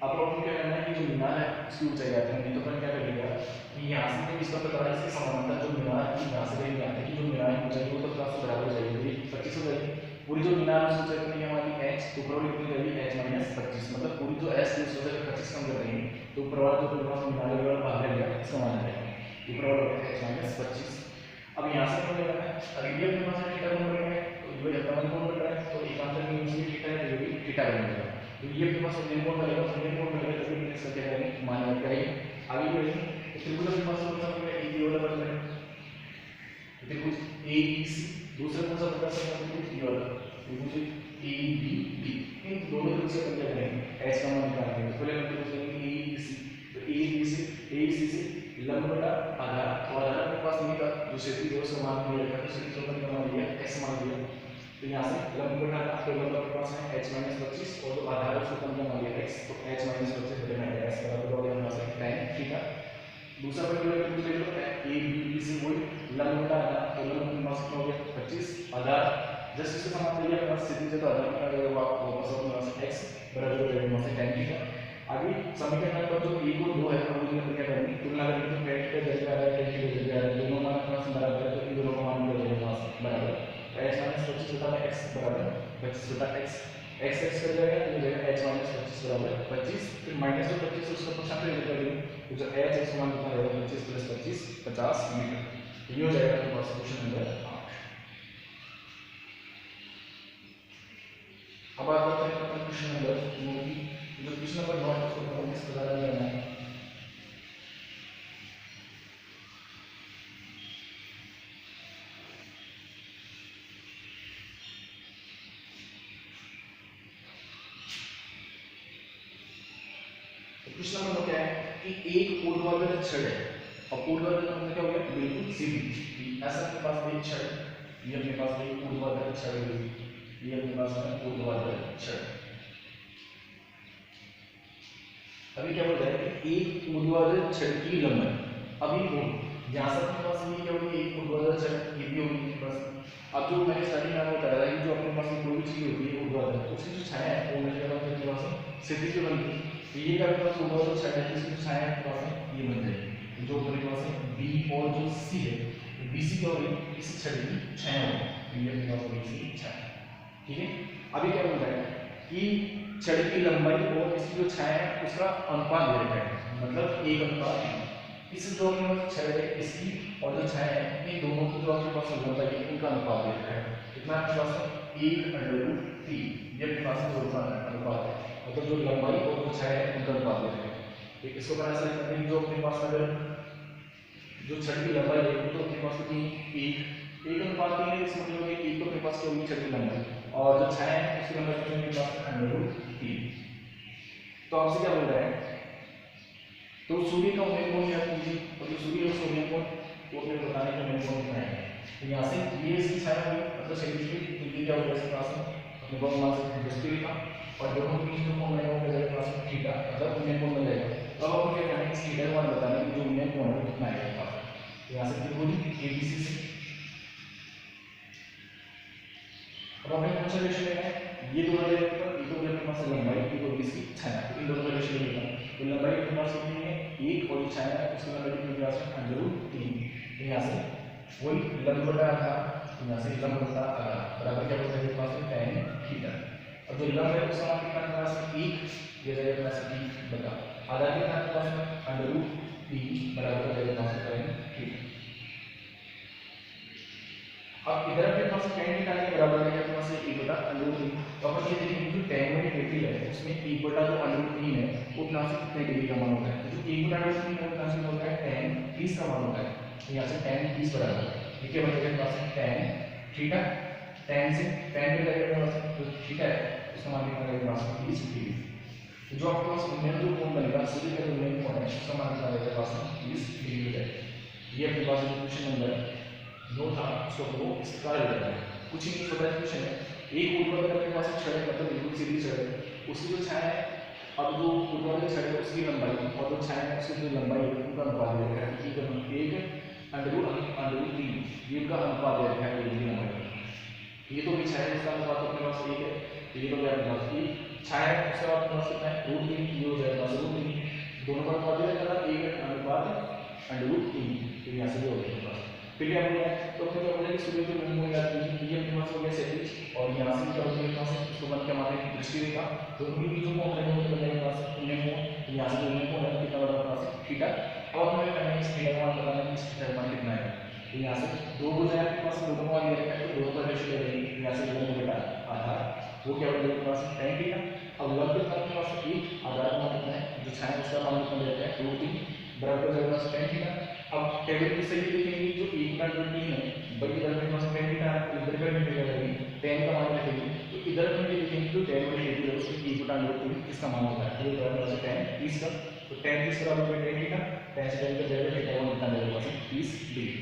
अब अपन क्या करना है कि जो मीनार है उसकी ऊंचाई आते हैं तो अपन क्या करेंगे कि यहाँ से इस पर बता इसके समानांतर जो मीनार की यहाँ से लेके आते हैं कि जो मीनार की ऊंचाई वो तो प्लस बराबर हो जाएगी 25 हो जाएगी पूरी जो मीनार की ऊंचाई कितनी है हमारी h तो ऊपर वाली कितनी जाएगी h - 25 मतलब पूरी जो h की ऊंचाई 25 कम कर देंगे तो ऊपर वाला जो पूरा मीनार वाला भाग रह गया इसका मान जाएगा ऊपर वाला h - 25। अब यहाँ से क्या करना है अगर ये अपने पास थीटा बन रहा है तो ये अपना कोण बन रहा है तो एकांतर में उसकी थीटा है ये भी थीटा बन जाएगा तो ये अपने पास अवनयन कोण बनेगा अवनयन कोण बनेगा तो फिर इसका क्या करेंगे मान लगाएंगे आगे बढ़ेंगे त्रिभुज अपने पास कौन सा बनेगा एक ये वाला बन रहा है त्रिभुज ABC दूसरा कौन सा बता सकते हैं त्रिभुज ये वाला त्रिभुज ABD इन दोनों त्रिभुज से अपन क्या करेंगे h का मान निकालेंगे तो पहले हम त्रिभुज लेंगे ABC तो ABC से लंब बटा आधार और आधार अपने पास नहीं था जो क्षैतिज है उसका मान नहीं रखा तो क्षैतिज का मान मान लिया x मान लिया तो यहाँ से लंब बटा आपके लंब अपने पास है h - 25 और जो आधार है उसका मान लिया x तो h - 25 बटे में x बराबर हो गया हमारे पास tan थीटा। दूसरा पर्टिकुलर त्रिभुज ले लो ABD से वही लंब बटा आधार तो लंब अपने पास कितना हो गया 25 आधार जस्ट इसके समांतर ये अपने पास क्षैतिज है तो आधार कितना रहेगा वापस अपने पास x बराबर हो जाएगा हमारे tan थीटा। आगे समीकरण नंबर जो 1 और 2 है वो क्या करेंगे तुलना करेंगे तो tan थीटा जैसे आ रहा है tan थीटा जैसे आ रहा है दोनों मान अपने पास बराबर है तो इन दोनों का मान मिल जाएगा बराबर h - 25 बटा x बराबर 25 बटा x x x कर जाएगा तो ये जाएगा h - 25 बराबर 25 फिर माइनस जो 25 उसका पक्षांतर ले करेंगे तो जो h x मान कितना रहेगा 25 प्लस 25 50 मीटर ये हो जाएगा आपके पास क्वेश्चन नंबर 8। अब बात करते हैं क्वेश्चन नंबर 9 की जो क्वेश्चन नंबर 9 है उसको हम इस प्रकार करना है पिछला मतलब क्या है कि एक ऊर्ध्वाधर छड़ है, और ऊर्ध्वाधर मतलब क्या हो गया, बिल्कुल सीधी। ऐसा अपने पास एक छड़, ये अपने पास एक ऊर्ध्वाधर छड़ है, ये अपने पास है ऊर्ध्वाधर छड़। अभी क्या बोल रहा है कि एक ऊर्ध्वाधर छड़ की लंबाई, अभी वो यहाँ से अपने पास ये क्या होगी, एक ऊर्ध्वाधर छड़ ये भी होगी अपने पास। अब जो मैंने स्टार्टिंग में आपको बताया था कि जो अपने पास कोई भी चीज होती है ऊर्ध्वाधर, उसकी जो छाया है वो मेरे अपने पास क्षैतिज पे बनती है। तो ये क्या अपने पास ऊर्ध्वाधर छड़ है, इसकी जो छाया है अपने पास ये बन जाएगी, जो अपने पास है बी और जो सी है, बीसी क्या होगी, इस छड़ की छाया होगी, ये अपने पास बीसी छाया। ठीक है, अभी क्या बोल रहा है कि छड़ की लंबाई और इसकी जो छाया है उसका अनुपात दे रखा है, मतलब 1:3। इस जो अपने पास छड़ है इसकी और जो छाया है इन दोनों की जो आपके पास लंबाई है इनका अनुपात दे रखा है। कितना आपके पास है, 1/3। ये अपने पास अनुपात है, मतलब जो लंबाई और जो छाया है उनका अनुपात दे रखा है। ठीक, इसको बनाना ऐसा करते हैं, जो अपने पास अगर जो छड़ की लंबाई है वो तो अपने पास कितनी, 1:3 है, इसमें मतलब एक तो अपने पास क्या होगी छड़ की लंबाई, और जो छाया है उसकी लंबाई कितनी अपने पास √3। तो आपसे क्या बोल रहा है, तो सूर्य का मेन कोण क्या कीजिए, और जो सूर्य है उसका मेन कोण वो अपने बताने का मेन कोण कितना है। तो यहाँ से ये इसकी छाया हुई, मतलब क्षैतिज की, तो ये क्या हो गया इसके पास अपने को मान सकते हैं 10 का, और दोनों के बीच जो कोण है वो मेरे पास थीटा, मतलब मेन कोण बन जाएगा। तो अब अपन क्या करना है, इस थीटा को बताने की जो मेन कोण है वो कितना आएगा पास। तो यहाँ से त्रिभुज एबीसी से अब हमें कौन सा रेशियो लेना है, ये दोनों ले लेते हैं, ये तो अपने पास लंबाई, ये तो इसकी छाया, तो इन दोनों का रेशियो लेना है। तो लंबाई अपने पास कितनी है, 1, और छाया है उसकी लंबाई कितनी है, √3। तो यहाँ से वही लंब बटा आधार, यहाँ से लंब बटा आधार बराबर क्या होता है मेरे पास tan थीटा। और जो लंब है उसका मान कितना है मेरे पास 1, ये जाएगा मेरे पास 1 बटा आधार कितना है मेरे पास √3 बराबर हो जाएगा tan थीटा। अब इधर अपने पास tan थीटा के बराबर है अपने पास 1 बटा √3। तो अपन ये देखेंगे जो tan नेगेटिव है उसमें 1 बटा जो √3 है वो प्लस कितने डिग्री का मान होता है, तो जो 1 बटा √3 है वो प्लस होता है tan 30 का मान होता है। तो यहाँ से tan 30 बराबर ठीक है बनेगा अपने पास tan थीटा, tan से tan पे लगेगा अपने पास जो थीटा है उसका मान कितना लगेगा अपने पास 30 डिग्री। तो जो आपके पास मेन जो कोण बनेगा सूर्य का जो मेन कोण है उसका मान कितना लगेगा पास 30 डिग्री हो जाएगा। ये अपने पास क्वेश्चन नंबर 9 था, उसको वो इस प्रकार लिखा है, कुछ ही नहीं छोटा क्वेश्चन है। एक ऊर्ध्वाधर अपने पास छड़ है, मतलब बिल्कुल सीधी छड़ है, उसकी जो छाया है, अब जो ऊर्ध्वाधर छड़ है उसकी लंबाई और जो छाया है उसकी जो लंबाई है उनका अनुपात दे रखा है, ठीक है, 1/3 ये उनका अनुपात दे रखा है इनकी लंबाई। ये तो भी छाया है उसका अनुपात अपने पास 1 है, तो ये तो क्या अपने पास की छाया है उसका अपने पास कितना है √3, ये हो जाएगा √3, दोनों का अनुपात दे रखा था 1/3, तो यहाँ से भी हो गया पास। फिर क्या बोला है, तो अपने क्या बोला कि सूर्य के मेन कोण याद कीजिए, ये अपने पास हो गया क्षैतिज, और यहाँ से क्या हो गया पास उसको बन क्या माने दृष्टि रेखा, तो उनके बीच में कोण है वो बन जाएगा पास मेन कोण, यहाँ से जो मेन कोण है कितना बड़ा पास थीटा। अब हमें कहना है इस थीटा का मान बताना है कि इस थीटा का मान कितना है। तो यहाँ से दो हो जाए आपके पास दोनों मान ले रखा है, तो दोनों का रेशियो ले लेंगे, यहाँ से लंब बटा आधार वो क्या बन जाएगा पास tan थीटा। अब लंब कितना अपने पास 1, आधार का मान कितना है, जो छाया उसका मान कितना ले रखा है √3 बराबर हो जाएगा tan थीटा। अब टेबल की सही देखेंगे जो 1/3 है, बड़ी इधर में पास tan थीटा है, तो इधर का भी मिलेगा tan का मान रखेंगे, तो इधर में भी देखेंगे जो tan नेगेटिव है उसकी 1/√3 इसका मान होता है, तो बराबर है tan 30 का, तो tan 30 बराबर है tan थीटा, tan से tan का जाएगा थीटा को कितना मिलेगा पास 30 डिग्री।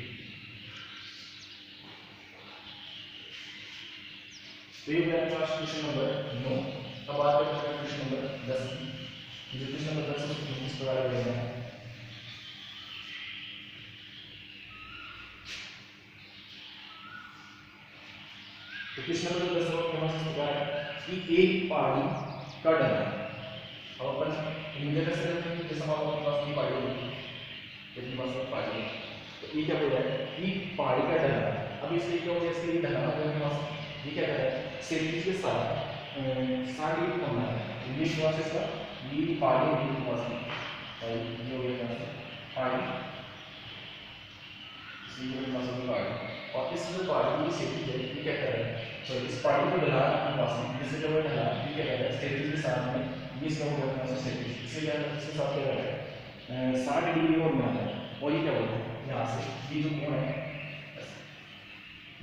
तो ये मेरा क्लास क्वेश्चन नंबर 9। अब बात करते हैं क्वेश्चन नंबर 10 की, जो क्वेश्चन नंबर 10 है इस प्रकार दिया गया है। तो क्वेश्चन नंबर 10 के पास इस प्रकार है कि एक पहाड़ी का ढलान, अब अपन इमेज कैसे करते हैं, जैसे हमारे पास ये पहाड़ी होगी, अपने पास पहाड़ी है, तो ये क्या बोल रहा है कि पहाड़ी का ढलान, अब इसलिए क्या हो गया, इसके लिए ढलान अपने पास ये क्या कर रहा है क्षैतिज के साथ 60 डिग्री कोण बना है, ये पास इसका ये पहाड़ी के पास है, ये हो गया पहाड़ी, इसी के पास पहाड़ी, और इस जो पहाड़ी की क्षैतिज है ये क्या कर रहा है, सॉरी इस पहाड़ी को ढलान अपने पास है, जिससे जब ढलान ये क्या कर रहा है क्षैतिज के साथ में ये इसका हो गया क्षैतिज, इससे क्या इसके साथ क्या कर रहा है 60 डिग्री कोण बनाता है, और ये क्या बोलते हैं यहाँ से ये जो कोण है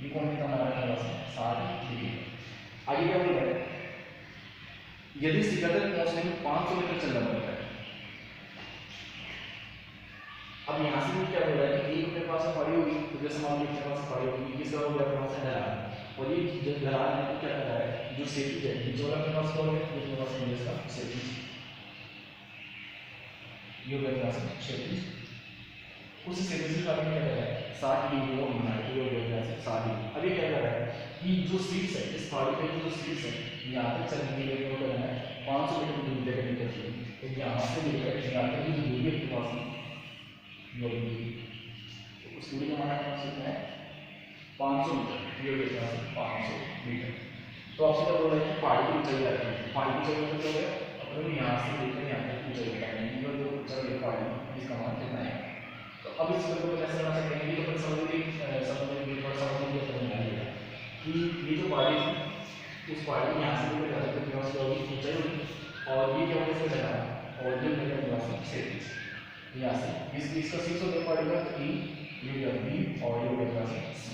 ये कोण कितना बना रहा है 60 डिग्री। आगे क्या बोल रहा है, यदि शिखर तक पहुंचने में 500 मीटर चलना पड़ता है, अब यहाँ से भी क्या हो रहा है कि एक अपने पास पड़ी होगी, तो जैसे मान लीजिए अपने पास पड़ी होगी, किसका हो गया अपने पास ढलान, और ये जो ढलान है तो क्या कर रहा है, जो सेटिज है जो अपने पास हो गया, ये अपने पास हो गया इसका सेटिज, ये हो गया अपने पास सेटिज। उस सेटिज के बारे में क्या कर रहा है 60 डिग्री को घुमाना है, ये हो गया अपने पास 60 डिग्री। अब ये क्या कर रहा है कि जो सीट्स है इस पहाड़ी पे जो सीट्स है यहाँ तक चलने के लिए क्या करना है 500 मीटर की दूरी तय करनी पड़ती है। तो यहाँ से लेकर यहाँ तक की जो दूरी है अपने पास में ये होगी, तो उस दूरी का मान आप सकते हैं 500 मीटर, ये हो गया 500 मीटर। तो आपसे क्या बोल रहा है कि पहाड़ी की ऊंचाई आती है, पहाड़ी की ऊंचाई मतलब क्या हो गया अपने यहाँ से लेकर यहाँ तक की ऊंचाई बताएंगे, ये जो ऊंचाई है पहाड़ी इसका मान कितना है। तो अब इस पर कैसे बना सकते हैं, ये तो समझने थोड़ा समझने की बनाइएगा कि ये जो पहाड़ी थी उस पहाड़ी यहाँ से लेकर यहाँ तक क्या होगी ऊंचाई होगी, और ये क्या होगा इसका ढलान, और ये मेरे पास सेटिज यहाँ से इसका 6 होता है पहाड़ी का, तो ये हो बी और ये हो गया सी।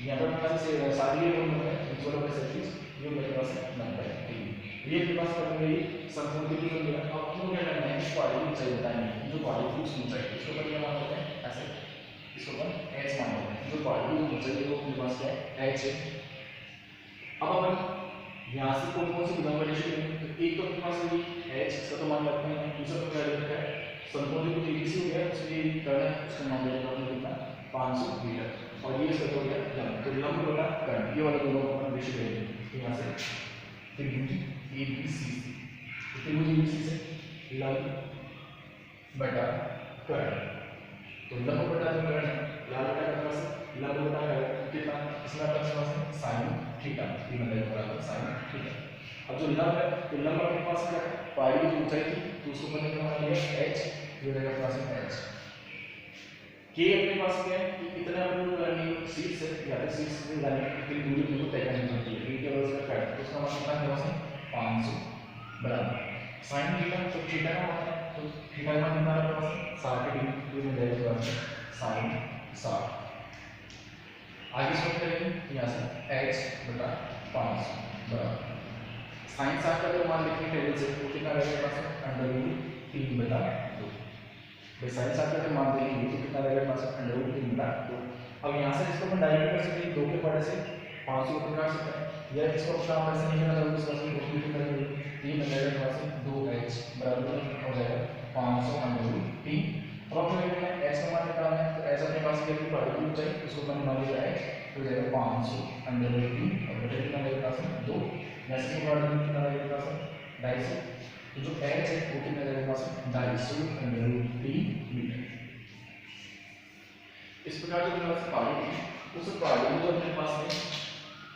यहाँ पर मेरे पास सारी ये नंबर है इक्वल होगा सेटिज, ये मेरे पास नंबर है 3। ये मेरे पास कर गई समकोण की हो गया। अब आपको क्या करना है इस पहाड़ी की ऊंचाई बताएंगे, जो पहाड़ी की ऊंचाई है इसको क्या मान लेते हैं ऐसे, इसको अपन एच मान लेते हैं, जो पहाड़ी की ऊंचाई है वो अपने पास क्या है एच है। अब अपन यहाँ से कौन कौन सी भुजाओं का रेशियो लेंगे, तो एक तो अपने पास होगी एच, इसका तो मान लेते हैं, दूसरा तो क्या लेते हैं समकोण की त्रिभुज हो गया, उसकी कर्ण है उसका मान लेते हैं कितना 500 मीटर, और ये इसका हो गया लंब, तो लंब बटा कर्ण ये वाला दोनों का अपन रेशियो लेंगे। यहाँ से त्रिभुज ABC, त्रिभुज ABC से लंब बटा कर्ण, तो लंब बटा जो कर्ण लाल बटा कर्ण से लंब बटा कर्ण कितना, इसमें अपने पास साइन थीटा, तीन बराबर साइन थीटा। अब जो लंब है तो लंब अपने पास क्या है पहाड़ी की ऊंचाई थी तो उसको मैंने क्या मान लिया h, ये रहेगा अपने पास h। k अपने पास क्या है कि इतना अपन करनी सीट से या फिर सीट से जाने की दूरी को तय करनी पड़ती है, ये केवल इसका कट, तो उसका मान कितना है पास 500 बराबर sin थीटा, तो थीटा का मान है तो थीटा का मान कितना है पास 60 डिग्री में जाएगा sin 60। आगे सॉल्व करेंगे यहाँ से h बटा 500 बराबर साइन 60 का जो मान लिखेंगे टेबल से वो कितना रहेगा पास अंडर रूट 3 बटा 2। भाई साइन 60 का जो मान देंगे तो कितना रहेगा पास अंडर रूट 3 बटा 2। अब यहाँ से इसको अपन डायरेक्ट कर सकते हैं 2 के पड़े से 500 को निकाल सकते हैं, या इसको काम ऐसे नहीं करना चाहोगे इसको सिर्फ 2 लिख करेंगे, 3 अंडर पास 2h बराबर हो जाएगा 500 अंडर रूट 3। अब अपने लिए h का मान निकालना है, तो h अपने पास क्या है पहाड़ी की ऊंचाई उसको अपन मान लिया h तो जाएगा 500 अंडर रूट 3 और बटे कितना रहेगा पास 2, जैसे कि पहाड़ी कितना रहेगा पास 250, तो जो h है वो कितना रहेगा पास 250 अंडर रूट 3 मीटर। इस प्रकार जो मेरे पास पहाड़ी थी उस पहाड़ी में जो अपने पास है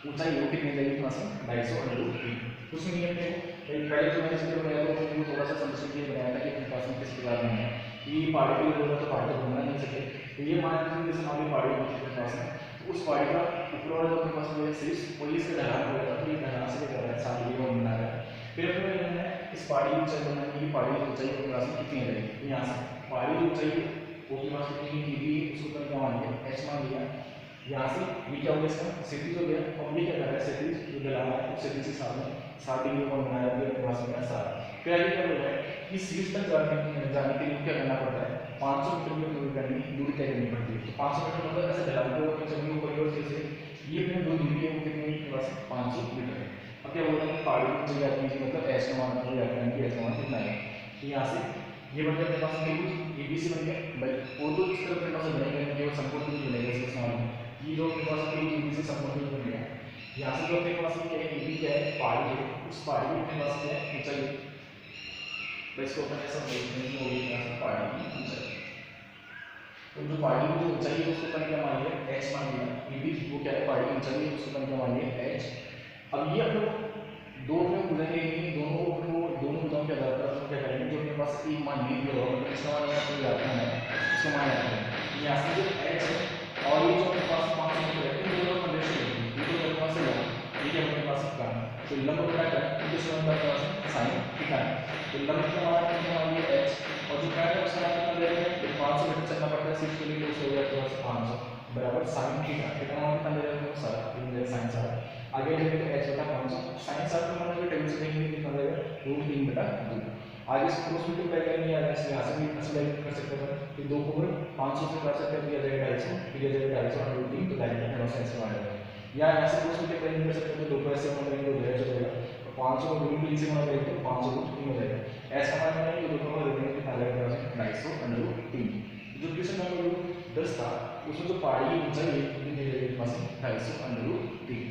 ऊंचाई वो कितनी रहेगी पास 250 अंडर रूट 3। उसमें ये अपने पहले जो मैंने चित्र बनाया था वो थोड़ा सा समझने के लिए बनाया था कि अपने पास में किस प्रकार में है कि पहाड़ी के लिए बोला तो पहाड़ी को घूमना नहीं सकते, तो ये मान लीजिए जैसे मान ली पहाड़ी के पास है तो उस पहाड़ी का ऊपर वाला जो अपने पास में शीर्ष और इसका ढलान हो रहा है, तो ये ढलान से क्या कर रहा है 60 डिग्री को बना रहा है। फिर अपने लेना है इस पहाड़ी की ऊंचाई बनाने की, पहाड़ी की ऊंचाई अपने पास में कितनी रहेगी, तो यहाँ से पहाड़ी की ऊंचाई वो अपने पास कितनी की उसको अपन क्या मान लिया h मान लिया। यहाँ से ये क्या हो गया इसका क्षैतिज हो गया, और ये क्या कर रहा है क्षैतिज जो ढलान है उस क्षैतिज के सामने 60 डिग्री को बनाया गया अपने पास में 60। फिर आगे क्या बोल रहा है कि शीर्ष तक जाने के लिए क्या करना पड़ता है 500 मीटर की दूरी तय करनी पड़ती है। तो 500 मीटर मतलब ऐसे ढलान को अपनी जमीन को परिवर्तन से ये अपनी जो दूरी है वो कितनी है पास 500 मीटर है। अब क्या बोल रहा है पहाड़ी की जगह कीजिए मतलब एच का मान को याद करेंगे एच का मान कितना है, तो यहाँ से ये बन गया अपने पास त्रिभुज ABC बन गया भाई, वो तो इस तरह अपने पास बनेगा केवल समकोण त्रिभुज बनेगा इसके समान, ये जो अपने पास त्रिभुज ABC समकोण त्रिभुज बन गया। यहाँ से जो अपने पास क्या है AB क्या है पहाड़ी है, उस पहाड़ी में अपने पास क्या है ऊंचाई, इसको अपन ऐसा बोलते हैं कि वो यहाँ से पहाड़ी की ऊंचाई, तो जो पहाड़ी की जो ऊंचाई है उसको अपन क्या मान लिया h मान लिया, AB वो क्या है पहाड़ी की ऊंचाई है उसको अपन क्या मान लिया h। अब ये अपने दो में बुझाएंगे दोनों को अपने दोनों बुझाओं के आधार पर अपन क्या करेंगे जो अपने पास एक मान ले दिया होगा मतलब इसका मान आपको याद करना है, इसका मान याद करें यहाँ से जो h है और ये जो अपने पास 5 मीटर है इन दोनों का रेशियो है, ये अपने पास है ये क्या अपने पास का तो लंब बटा कर्ण इनके संबंध में अपने पास sin थीटा है, तो लंब का मान कितना मान लिया h और जो कर्ण है उसका मान कितना ले रहे हैं 500 मीटर चलना पड़ता है सिर्फ के लिए, तो उसको हो जाएगा 500 बराबर sin थीटा, थीटा मान कितना ले रहे हैं 60 इन ले sin 60। आगे लेंगे तो h बटा 500 sin 60 का मान जो टेबल से देखेंगे कितना रहेगा √3 बटा 2। आगे से क्रॉस मल्टीप्लाई करने आ रहा है, यहाँ से भी मल्टीप्लाई कर सकते हैं। फिर 2 को 500 से कर सकते हैं, फिर जाएगा 250, फिर जाएगा 250 और 3 तो डायरेक्ट 900 आ जाएगा। या यहाँ से क्रॉस मल्टीप्लाई कर सकते हैं, तो 2 को ऐसे मल्टीप्लाई करेंगे तो 2 जाएगा, तो 500 को 2 को इसे मल्टीप्लाई करेंगे तो 500 को 3 हो जाएगा। ऐसा हमारे में ये 2 को रिमाइंडर कितना आ जाएगा, 250 √3। जो क्वेश्चन नंबर 10 था उसमें जो पहाड़ी ऊंचाई है कितनी दी जाएगी, 250 √3।